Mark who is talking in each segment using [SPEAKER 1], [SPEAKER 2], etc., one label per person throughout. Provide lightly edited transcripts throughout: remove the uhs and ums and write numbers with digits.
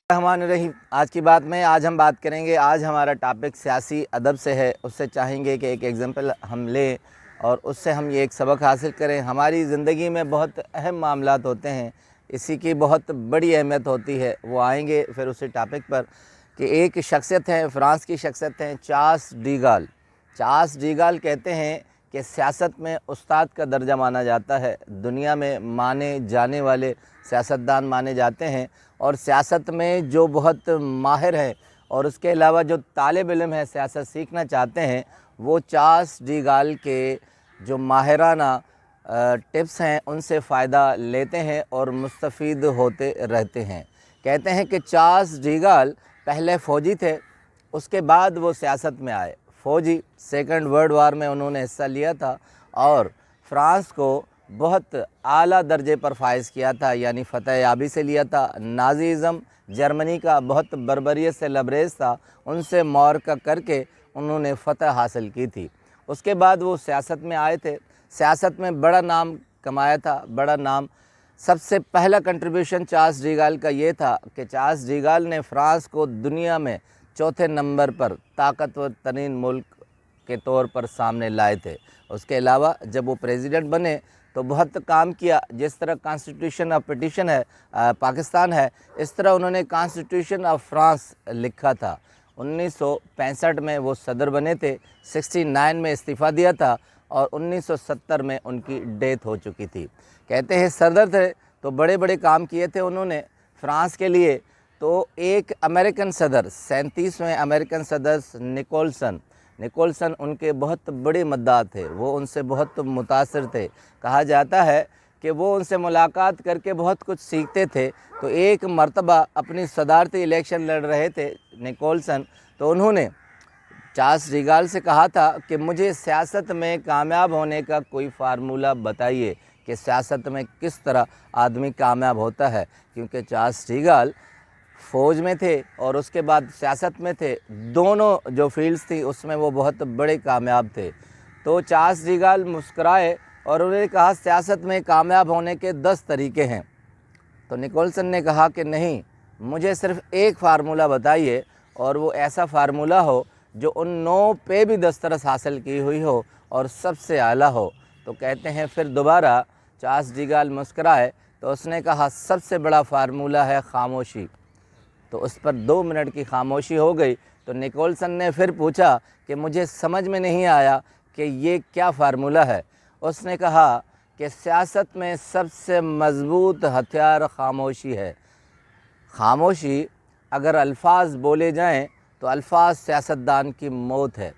[SPEAKER 1] रही आज की बात में आज हम बात करेंगे। आज हमारा टॉपिक सियासी अदब से है। उससे चाहेंगे कि एक एग्जांपल हम लें और उससे हम ये एक सबक हासिल करें। हमारी ज़िंदगी में बहुत अहम मामलात होते हैं, इसी की बहुत बड़ी अहमियत होती है। वो आएंगे फिर उसी टॉपिक पर कि एक शख्सियत है, फ़्रांस की शख्सियत हैं, चार्ल्स डी गाल। चार्ल्स डी गाल कहते हैं कि सियासत में उस्ताद का दर्जा माना जाता है। दुनिया में माने जाने वाले सियासतदान माने जाते हैं और सियासत में जो बहुत माहिर हैं और उसके अलावा जो तालिब इल्म है, सियासत सीखना चाहते हैं, वो चार्ल्स डी गाल के जो माहिराना टिप्स हैं उनसे फ़ायदा लेते हैं और मुस्तफ़ीद होते रहते हैं। कहते हैं कि चार्ल्स डी गाल पहले फ़ौजी थे, उसके बाद वो सियासत में आए। फ़ौजी सेकंड वर्ल्ड वार में उन्होंने हिस्सा लिया था और फ़्रांस को बहुत आला दर्जे पर फाइज़ किया था, यानी फ़तह याबी से लिया था। नाज़ीज़म जर्मनी का बहुत बर्बरियत से लबरेज़ था, उनसे मुआरका करके उन्होंने फ़तह हासिल की थी। उसके बाद वो सियासत में आए थे, सियासत में बड़ा नाम कमाया था, बड़ा नाम। सबसे पहला कंट्रीब्यूशन चार्ल्स डी गाल का ये था कि चार्ल्स डी गाल ने फ़्रांस को दुनिया में चौथे नंबर पर ताकतवर तरीन मुल्क के तौर पर सामने लाए थे। उसके अलावा जब वो प्रेसिडेंट बने तो बहुत काम किया। जिस तरह कॉन्स्टिट्यूशन ऑफ पिटिशन है पाकिस्तान है, इस तरह उन्होंने कॉन्स्टिट्यूशन ऑफ फ्रांस लिखा था। 1965 में वो सदर बने थे, 69 में इस्तीफ़ा दिया था और 1970 में उनकी डेथ हो चुकी थी। कहते हैं सदर थे तो बड़े बड़े काम किए थे उन्होंने फ़्रांस के लिए। तो एक अमेरिकन सदर, 37वें अमेरिकन सदर निकोलसन उनके बहुत बड़े मद्दाह थे, वो उनसे बहुत मुतासिर थे। कहा जाता है कि वो उनसे मुलाकात करके बहुत कुछ सीखते थे। तो एक मर्तबा अपनी सदारती इलेक्शन लड़ रहे थे निकोलसन, तो उन्होंने चार्ल्स डी गाल से कहा था कि मुझे सियासत में कामयाब होने का कोई फार्मूला बताइए कि सियासत में किस तरह आदमी कामयाब होता है, क्योंकि चार्ल्स डी गाल फ़ौज में थे और उसके बाद सियासत में थे। दोनों जो फील्ड्स थी उसमें वो बहुत बड़े कामयाब थे। तो चार्ल्स डी गाल मुस्कराए और उन्होंने कहा सियासत में कामयाब होने के 10 तरीके हैं। तो निकोलसन ने कहा कि नहीं, मुझे सिर्फ़ एक फार्मूला बताइए और वो ऐसा फार्मूला हो जो उन 9 पे भी दस्तरस हासिल की हुई हो और सबसे आला हो। तो कहते हैं फिर दोबारा चार्ल्स डी गाल मुस्कराए तो उसने कहा सबसे बड़ा फार्मूला है खामोशी। तो उस पर 2 मिनट की खामोशी हो गई। तो निकोलसन ने फिर पूछा कि मुझे समझ में नहीं आया कि ये क्या फार्मूला है। उसने कहा कि सियासत में सबसे मज़बूत हथियार खामोशी है। खामोशी, अगर अल्फाज बोले जाएं तो अल्फाज सियासतदान की मौत है।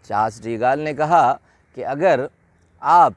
[SPEAKER 1] चार्ल्स डी गाल ने कहा कि अगर आप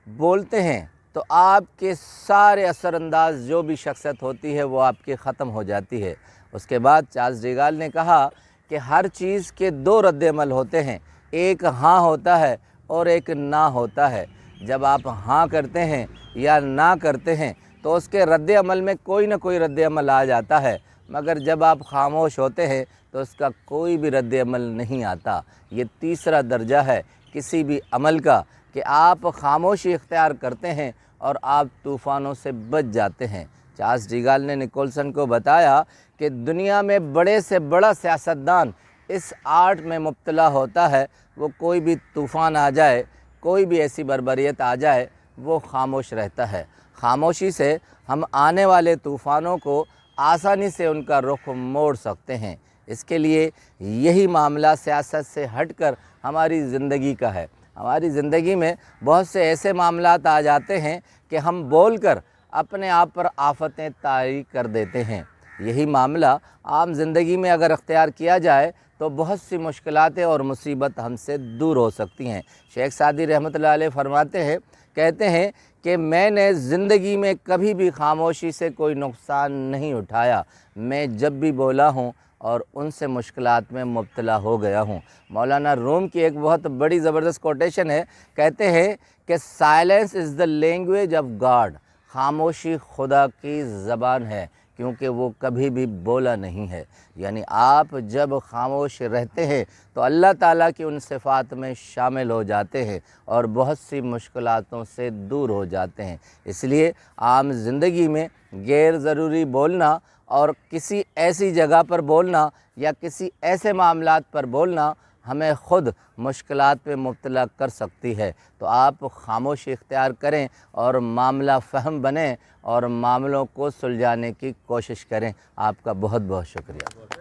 [SPEAKER 1] बोलते हैं तो आपके सारे असरअंदाज जो भी शख्सियत होती है वो आपकी ख़त्म हो जाती है। उसके बाद चार्ल्स डी गाल ने कहा कि हर चीज़ के 2 रद्द-ए-अमल होते हैं, एक हाँ होता है और एक ना होता है। जब आप हाँ करते हैं या ना करते हैं तो उसके रद्द-ए-अमल में कोई ना कोई रद्द-ए-अमल आ जाता है, मगर जब आप खामोश होते हैं तो उसका कोई भी रद्द-ए-अमल नहीं आता। ये तीसरा दर्जा है किसी भी अमल का कि आप खामोशी इख्तियार करते हैं और आप तूफ़ानों से बच जाते हैं। चार्ल्स डी गाल ने निकोलसन को बताया कि दुनिया में बड़े से बड़ा सियासतदान इस आर्ट में मुब्तला होता है, वो कोई भी तूफ़ान आ जाए, कोई भी ऐसी बर्बरियत आ जाए, वो खामोश रहता है। खामोशी से हम आने वाले तूफ़ानों को आसानी से उनका रुख मोड़ सकते हैं। इसके लिए यही मामला सियासत से हटकर हमारी ज़िंदगी का है। हमारी ज़िंदगी में बहुत से ऐसे मामलात आ जाते हैं कि हम बोलकर अपने आप पर आफतें तारी कर देते हैं। यही मामला आम ज़िंदगी में अगर अख्तियार किया जाए तो बहुत सी मुश्किलातें और मुसीबत हमसे दूर हो सकती हैं। शेख सादी रहमतुल्लाह अलैह फरमाते हैं, कहते हैं कि मैंने ज़िंदगी में कभी भी खामोशी से कोई नुकसान नहीं उठाया। मैं जब भी बोला हूँ और उनसे मुश्किलात में मुब्तला हो गया हूँ। मौलाना रूम की एक बहुत बड़ी ज़बरदस्त कोटेशन है, कहते हैं कि silence is the language of God, खामोशी खुदा की ज़बान है, क्योंकि वो कभी भी बोला नहीं है। यानी आप जब खामोश रहते हैं तो अल्लाह ताला की उन सिफ़ात में शामिल हो जाते हैं और बहुत सी मुश्किलातों से दूर हो जाते हैं। इसलिए आम ज़िंदगी में गैर ज़रूरी बोलना और किसी ऐसी जगह पर बोलना या किसी ऐसे मामलात पर बोलना हमें ख़ुद मुश्किलात में मुब्तला कर सकती है। तो आप खामोशी इख्तियार करें और मामला फ़हम बनें और मामलों को सुलझाने की कोशिश करें। आपका बहुत बहुत शुक्रिया।